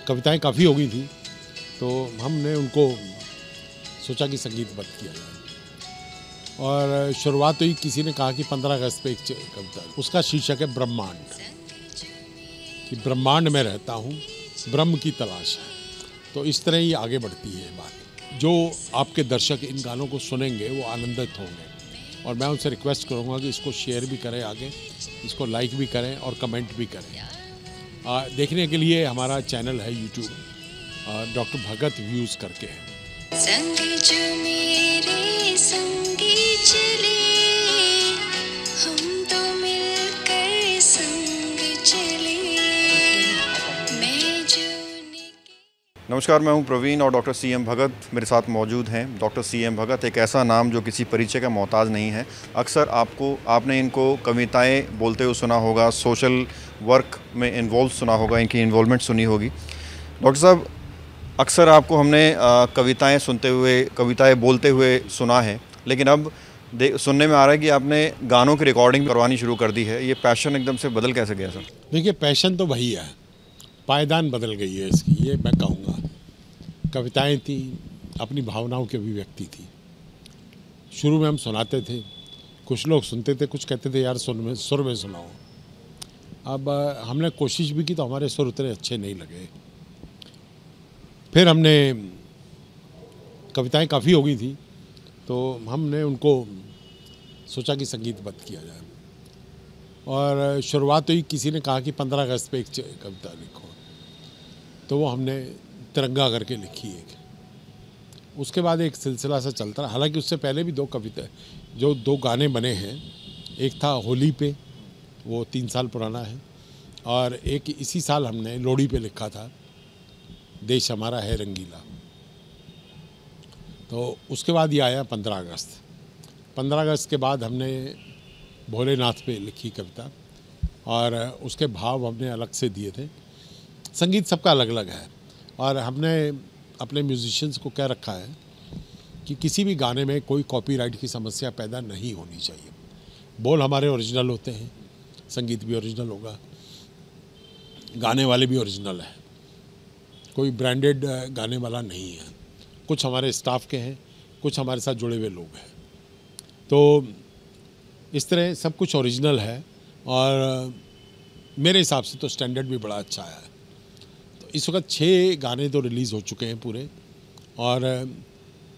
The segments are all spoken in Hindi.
कविताएं काफ़ी हो गई थी, तो हमने उनको सोचा कि संगीतबद्ध किया जाए। और शुरुआत हुई, किसी ने कहा कि 15 अगस्त पे एक कविता, उसका शीर्षक है ब्रह्मांड। कि ब्रह्मांड में रहता हूँ, ब्रह्म की तलाश है। तो इस तरह ही आगे बढ़ती है बात। जो आपके दर्शक इन गानों को सुनेंगे वो आनंदित होंगे, और मैं उनसे रिक्वेस्ट करूँगा कि इसको शेयर भी करें, आगे इसको लाइक भी करें और कमेंट भी करें। देखने के लिए हमारा चैनल है यूट्यूब, डॉक्टर भगत व्यूज़ करके है। संग जो मेरे संगी चले, हम तो मिलकर संग चले, मैं जो। नमस्कार, मैं हूं प्रवीण और डॉक्टर CM भगत मेरे साथ मौजूद हैं। डॉक्टर CM भगत एक ऐसा नाम जो किसी परिचय का मोहताज नहीं है। अक्सर आपने इनको कविताएं बोलते हुए सुना होगा, सोशल वर्क में इन्वॉल्व सुना होगा, इनकी इन्वॉल्वमेंट सुनी होगी। डॉक्टर साहब, अक्सर आपको हमने कविताएं सुनते हुए, कविताएं बोलते हुए सुना है, लेकिन अब सुनने में आ रहा है कि आपने गानों की रिकॉर्डिंग करवानी शुरू कर दी है। ये पैशन एकदम से बदल कैसे गया सर? देखिए, पैशन तो वही है, पायदान बदल गई है इसकी, ये मैं कहूँगा। कविताएं थी, अपनी भावनाओं की अभिव्यक्ति थी। शुरू में हम सुनाते थे, कुछ लोग सुनते थे, कुछ कहते थे यार सुर में सुनाओ। अब हमने कोशिश भी की तो हमारे सुर उतने अच्छे नहीं लगे। फिर हमने, कविताएं काफ़ी हो गई थी, तो हमने उनको सोचा कि संगीतबद्ध किया जाए। और शुरुआत हुई, किसी ने कहा कि 15 अगस्त पे एक कविता लिखो, तो वो हमने तिरंगा करके लिखी एक। उसके बाद एक सिलसिला सा चलता रहा। हालांकि उससे पहले भी दो गाने बने हैं। एक था होली पे, वो 3 साल पुराना है, और एक इसी साल हमने लोहड़ी पे लिखा था, देश हमारा है रंगीला। तो उसके बाद ये आया 15 अगस्त। 15 अगस्त के बाद हमने भोलेनाथ पे लिखी कविता, और उसके भाव हमने अलग से दिए थे। संगीत सबका अलग अलग है, और हमने अपने म्यूजिशियंस को कह रखा है कि किसी भी गाने में कोई कॉपीराइट की समस्या पैदा नहीं होनी चाहिए। बोल हमारे ओरिजिनल होते हैं, संगीत भी ओरिजिनल होगा, गाने वाले भी ओरिजिनल है, कोई ब्रांडेड गाने वाला नहीं है। कुछ हमारे स्टाफ के हैं, कुछ हमारे साथ जुड़े हुए लोग हैं। तो इस तरह सब कुछ ओरिजिनल है, और मेरे हिसाब से तो स्टैंडर्ड भी बड़ा अच्छा है। तो इस वक्त 6 गाने तो रिलीज़ हो चुके हैं पूरे, और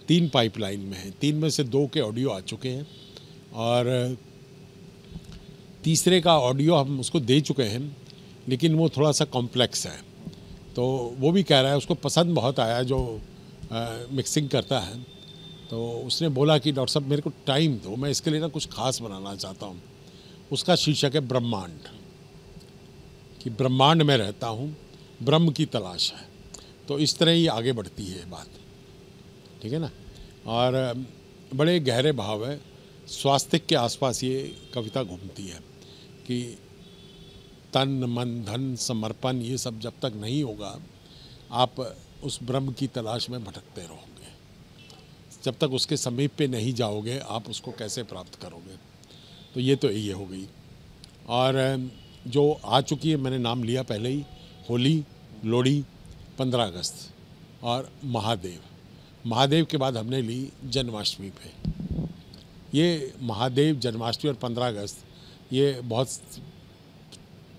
3 पाइपलाइन में हैं। 3 में से 2 के ऑडियो आ चुके हैं, और तीसरे का ऑडियो हम उसको दे चुके हैं, लेकिन वो थोड़ा सा कॉम्प्लेक्स है। तो वो भी कह रहा है, उसको पसंद बहुत आया जो मिक्सिंग करता है। तो उसने बोला कि डॉक्टर साहब मेरे को टाइम दो, मैं इसके लिए ना कुछ खास बनाना चाहता हूँ। उसका शीर्षक है ब्रह्मांड। कि ब्रह्मांड में रहता हूँ, ब्रह्म की तलाश है। तो इस तरह ही आगे बढ़ती है बात, ठीक है ना। और बड़े गहरे भाव है, स्वास्थ्य के आसपास ये कविता घूमती है कि तन मन धन समर्पण, ये सब जब तक नहीं होगा, आप उस ब्रह्म की तलाश में भटकते रहोगे। जब तक उसके समीप पे नहीं जाओगे, आप उसको कैसे प्राप्त करोगे। तो ये तो ये हो गई। और जो आ चुकी है, मैंने नाम लिया पहले ही, होली, लोहड़ी, 15 अगस्त और महादेव। महादेव के बाद हमने ली जन्माष्टमी पे। ये महादेव, जन्माष्टमी और 15 अगस्त ये बहुत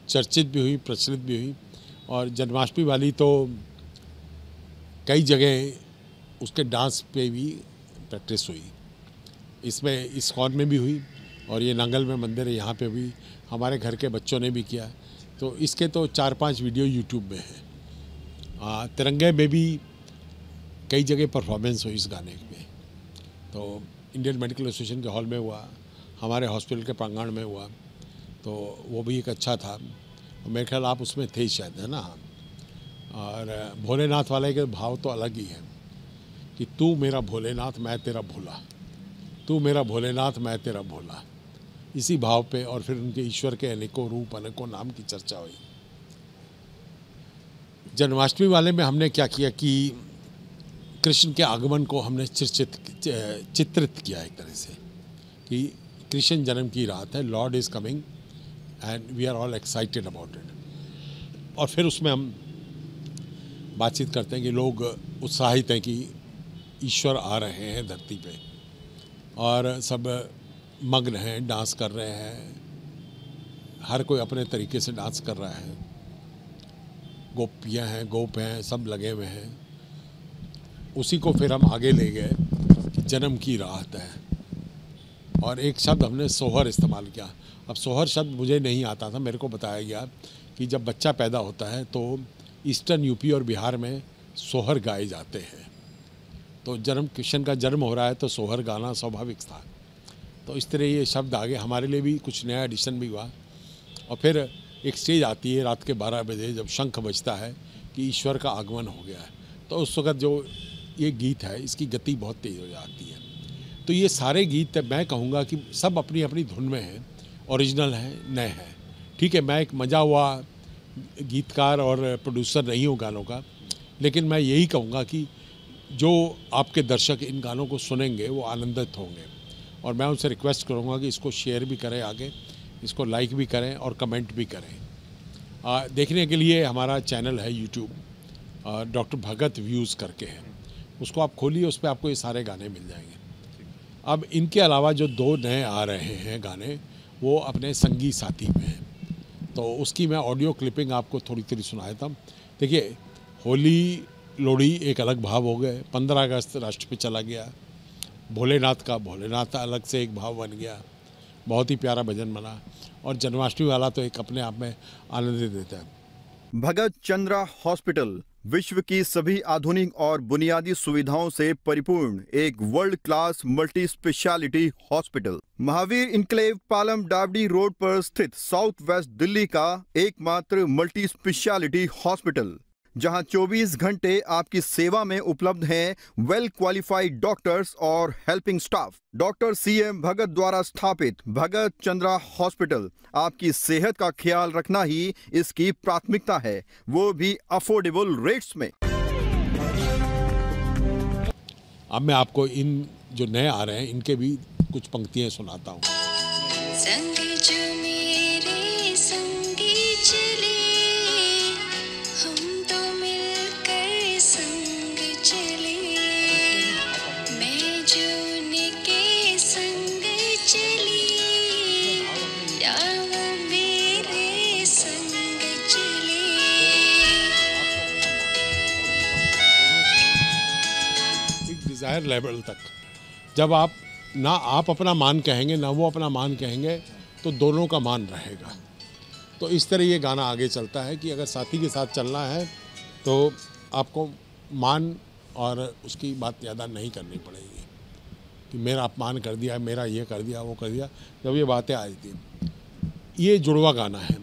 चर्चित भी हुई, प्रचलित भी हुई। और जन्माष्टमी वाली तो कई जगह उसके डांस पे भी प्रैक्टिस हुई। इसमें इस्कॉन में भी हुई, और ये नांगल में मंदिर है, यहाँ पे भी हमारे घर के बच्चों ने भी किया। तो इसके तो 4-5 वीडियो यूट्यूब में है। तिरंगे में भी कई जगह परफॉर्मेंस हुई इस गाने में। तो इंडियन मेडिकल एसोसिएशन के हॉल में हुआ, हमारे हॉस्पिटल के प्रांगण में हुआ, तो वो भी एक अच्छा था। मेरे ख्याल आप उसमें थे शायद, है ना। और भोलेनाथ वाले के भाव तो अलग ही है कि तू मेरा भोलेनाथ मैं तेरा भोला, तू मेरा भोलेनाथ मैं तेरा भोला। इसी भाव पे, और फिर उनके ईश्वर के अनेकों रूप, अनेकों नाम की चर्चा हुई। जन्माष्टमी वाले में हमने क्या किया कि कृष्ण के आगमन को हमने चित्रित किया एक तरह से, कि कृष्ण जन्म की रात है, lord is coming and we are all excited about it. और फिर उसमें हम बातचीत करते हैं कि लोग उत्साहित हैं कि ईश्वर आ रहे हैं धरती पे और सब मग्न हैं, डांस कर रहे हैं, हर कोई अपने तरीके से डांस कर रहा है, गोपियाँ हैं, गोप हैं, सब लगे हुए हैं। उसी को फिर हम आगे ले गए कि जन्म की राहत है, और एक शब्द हमने सोहर इस्तेमाल किया। अब सोहर शब्द मुझे नहीं आता था, मेरे को बताया गया कि जब बच्चा पैदा होता है तो ईस्टर्न यूपी और बिहार में सोहर गाए जाते हैं। तो जन्म कृष्ण का जन्म हो रहा है तो सोहर गाना स्वाभाविक था। तो इस तरह ये शब्द आगे हमारे लिए भी कुछ नया एडिशन भी हुआ। और फिर एक स्टेज आती है रात के 12 बजे जब शंख बजता है कि ईश्वर का आगमन हो गया है। तो उस वक़्त जो ये गीत है इसकी गति बहुत तेज़ हो जाती है। तो ये सारे गीत मैं कहूँगा कि सब अपनी अपनी धुन में हैं, ओरिजिनल हैं, नए हैं। ठीक है, मैं एक मजा हुआ गीतकार और प्रोड्यूसर नहीं हूँ गानों का, लेकिन मैं यही कहूँगा कि जो आपके दर्शक इन गानों को सुनेंगे वो आनंदित होंगे। और मैं उनसे रिक्वेस्ट करूँगा कि इसको शेयर भी करें, आगे इसको लाइक भी करें और कमेंट भी करें। देखने के लिए हमारा चैनल है यूट्यूब, डॉक्टर भगत व्यूज़ करके है, उसको आप खोलिए, उस पर आपको ये सारे गाने मिल जाएंगे। अब इनके अलावा जो 2 नए आ रहे हैं गाने वो अपने संगी साथी में हैं, तो उसकी मैं ऑडियो क्लिपिंग आपको थोड़ी थोड़ी सुनाया था। देखिए, होली लोहड़ी एक अलग भाव हो गए, 15 अगस्त राष्ट्र पे चला गया, भोलेनाथ का भोलेनाथ अलग से एक भाव बन गया, बहुत ही प्यारा भजन बना, और जन्माष्टमी वाला तो एक अपने आप में आनंद देता है। भगत चंद्रा हॉस्पिटल विश्व की सभी आधुनिक और बुनियादी सुविधाओं से परिपूर्ण एक world class multi speciality hospital, Mahavir enclave Palam डावडी रोड पर स्थित साउथ वेस्ट दिल्ली का एकमात्र मल्टी स्पेशलिटी हॉस्पिटल, जहां 24 घंटे आपकी सेवा में उपलब्ध हैं वेल क्वालिफाइड डॉक्टर्स और हेल्पिंग स्टाफ। डॉक्टर CM भगत द्वारा स्थापित भगत चंद्रा हॉस्पिटल आपकी सेहत का ख्याल रखना ही इसकी प्राथमिकता है, वो भी अफोर्डेबल रेट्स में। अब मैं आपको इन जो नए आ रहे हैं इनके भी कुछ पंक्तियां सुनाता हूँ। संग जो मेरे संगी चले, हम तो मिलकर संग चले, मैं जो उनके संग चली, या वो मेरे संग चले। एक डिज़ायर लेवल तक जब आप ना आप अपना मान कहेंगे ना वो अपना मान कहेंगे तो दोनों का मान रहेगा। तो इस तरह ये गाना आगे चलता है कि अगर साथी के साथ चलना है तो आपको मान और उसकी बात ज़्यादा नहीं करनी पड़ेगी कि मेरा अपमान कर दिया, मेरा ये कर दिया, वो कर दिया, जब ये बातें आ जाती हैं। ये जुड़वा गाना है।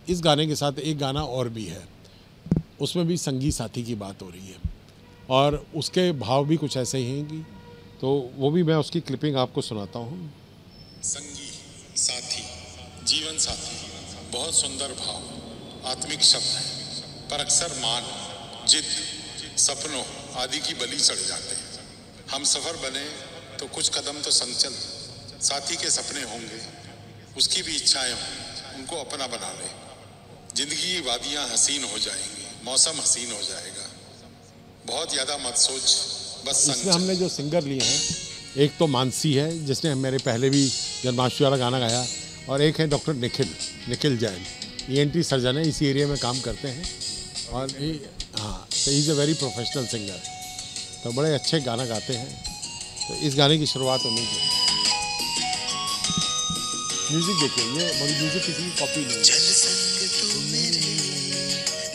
इस गाने के साथ एक गाना और भी है, उसमें भी संगी साथी की बात हो रही है और उसके भाव भी कुछ ऐसे ही हैं कि तो वो भी मैं उसकी क्लिपिंग आपको सुनाता हूँ। संगी साथी, जीवन साथी, बहुत सुंदर भाव, आत्मिक शब्द है, पर अक्सर मान, जिद, सपनों आदि की बलि चढ़ जाते हैं। हम सफर बने तो कुछ कदम तो संग चल, साथी के सपने होंगे, उसकी भी इच्छाएं होंगी, उनको अपना बना ले। जिंदगी की वादियाँ हसीन हो जाएंगी, मौसम हसीन हो जाएगा, बहुत ज़्यादा मत सोच, बस संग इसमें चल। हमने जो सिंगर लिए हैं, एक तो मानसी है जिसने मेरे पहले भी जन्माष्टमी वाला गाना गाया, और एक है doctor Nikhil Jain, ENT surgeon है, इसी एरिया में काम करते हैं और हाँ, तो is a very professional singer, तो बड़े अच्छे गाना गाते हैं। तो इस गाने की शुरुआत होनी चाहिए। म्यूज़िक देखिए, ये म्यूज़िक किसी की कॉपी नहीं है। चल संग तू मेरे,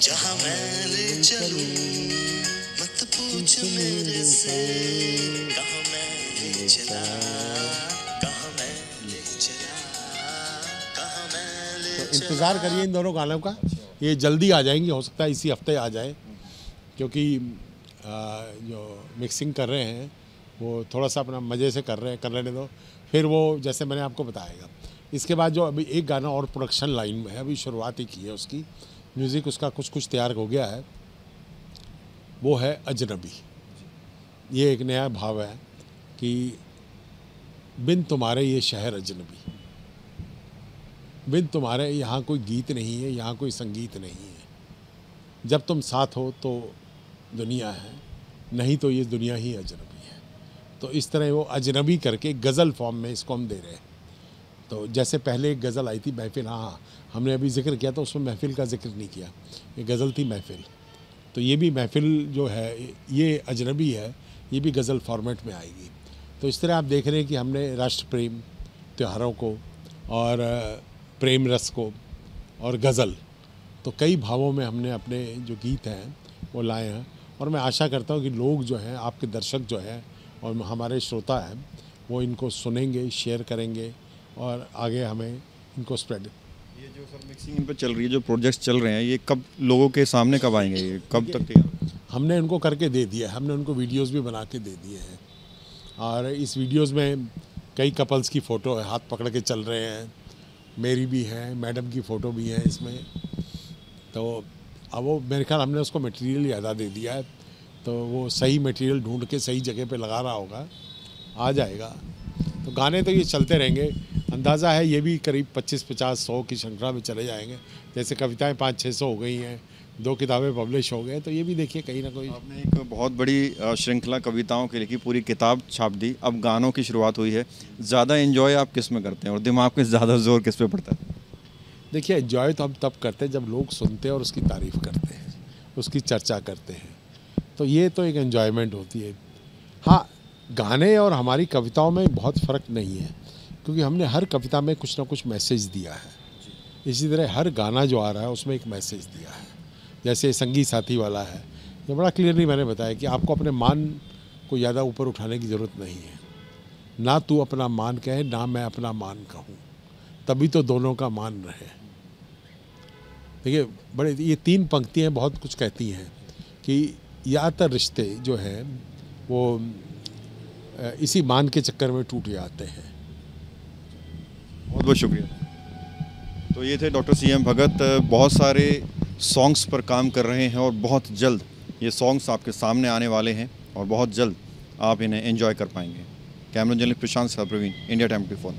जहाँ मैं ले चलूं, मत पूछ मेरे से, कहाँ मैं ले चला, कहाँ मैं ले चला, कहाँ मैं ले तो इंतज़ार करिए इन दोनों गानों का, ये जल्दी आ जाएंगे, हो सकता है इसी हफ्ते आ जाए, क्योंकि जो मिक्सिंग कर रहे हैं वो थोड़ा सा अपना मज़े से कर लेने दो, फिर वो जैसे मैंने आपको बताएगा। इसके बाद जो अभी एक गाना और प्रोडक्शन लाइन में है, अभी शुरुआत ही की है उसकी, म्यूज़िक उसका कुछ तैयार हो गया है, वो है अजनबी। ये एक नया भाव है कि बिन तुम्हारे ये शहर अजनबी, बिन तुम्हारे यहाँ कोई गीत नहीं है, यहाँ कोई संगीत नहीं है, जब तुम साथ हो तो दुनिया है, नहीं तो ये दुनिया ही अजनबी है। तो इस तरह वो अजनबी करके गज़ल फॉर्म में इसको हम दे रहे हैं। तो जैसे पहले एक गज़ल आई थी महफ़िल, हाँ हमने अभी जिक्र किया, तो उसमें महफ़िल का जिक्र नहीं किया, ये गज़ल थी महफ़िल। तो ये भी महफ़िल जो है ये अजनबी है, ये भी गज़ल फॉर्मेट में आएगी। तो इस तरह आप देख रहे हैं कि हमने राष्ट्र प्रेम, त्योहारों को और प्रेम रस को और गज़ल, तो कई भावों में हमने अपने जो गीत हैं वो लाए हैं। और मैं आशा करता हूँ कि लोग जो हैं, आपके दर्शक जो हैं और हमारे श्रोता हैं, वो इनको सुनेंगे, शेयर करेंगे और आगे हमें इनको स्प्रेड। ये जो सर मिक्सिंग इन पर चल रही है, जो प्रोजेक्ट्स चल रहे हैं, ये कब लोगों के सामने कब आएंगे, ये कब तक तैयार? हमने उनको करके दे दिया है, हमने उनको वीडियोस भी बना के दे दिए हैं। और इस वीडियोस में कई कपल्स की फ़ोटो है, हाथ पकड़ के चल रहे हैं, मेरी भी है, मैडम की फ़ोटो भी है इसमें। तो अब वो मेरे ख्याल हमने उसको मटेरियल ज़्यादा दे दिया है, तो वो सही मटेरियल ढूंढ के सही जगह पे लगा रहा होगा, आ जाएगा। तो गाने तो ये चलते रहेंगे, अंदाज़ा है ये भी करीब 25-50-100 की श्रृंखला में चले जाएंगे। जैसे कविताएं 500-600 हो गई हैं, 2 किताबें पब्लिश हो गए, तो ये भी देखिए कहीं ना कोई। आपने एक बहुत बड़ी श्रृंखला कविताओं की लिखी, पूरी किताब छाप दी, अब गानों की शुरुआत हुई है। ज़्यादा एंजॉय आप किस में करते हैं और दिमाग में ज़्यादा जोर किस पे पड़ता है? देखिए एंजॉय तो हम तब करते हैं जब लोग सुनते हैं और उसकी तारीफ़ करते हैं, उसकी चर्चा करते हैं, तो ये तो एक एंजॉयमेंट होती है। हाँ, गाने और हमारी कविताओं में बहुत फ़र्क नहीं है, क्योंकि हमने हर कविता में कुछ ना कुछ मैसेज दिया है। इसी तरह हर गाना जो आ रहा है उसमें एक मैसेज दिया है। जैसे संगी साथी वाला है, ये बड़ा क्लियरली मैंने बताया कि आपको अपने मान को ज़्यादा ऊपर उठाने की ज़रूरत नहीं है। ना तू अपना मान कहे, ना मैं अपना मान कहूँ, तभी तो दोनों का मान रहे। देखिए बड़े ये 3 पंक्तियाँ बहुत कुछ कहती हैं कि ज़्यादातर रिश्ते जो हैं वो इसी मान के चक्कर में टूट जाते हैं। बहुत बहुत शुक्रिया। तो ये थे डॉक्टर CM भगत, बहुत सारे सॉन्ग्स पर काम कर रहे हैं और बहुत जल्द ये सॉन्ग्स आपके सामने आने वाले हैं और बहुत जल्द आप इन्हें एंजॉय कर पाएंगे। कैमरा जर्नलिस्ट प्रशांत प्रवीण, इंडिया टाइम 24।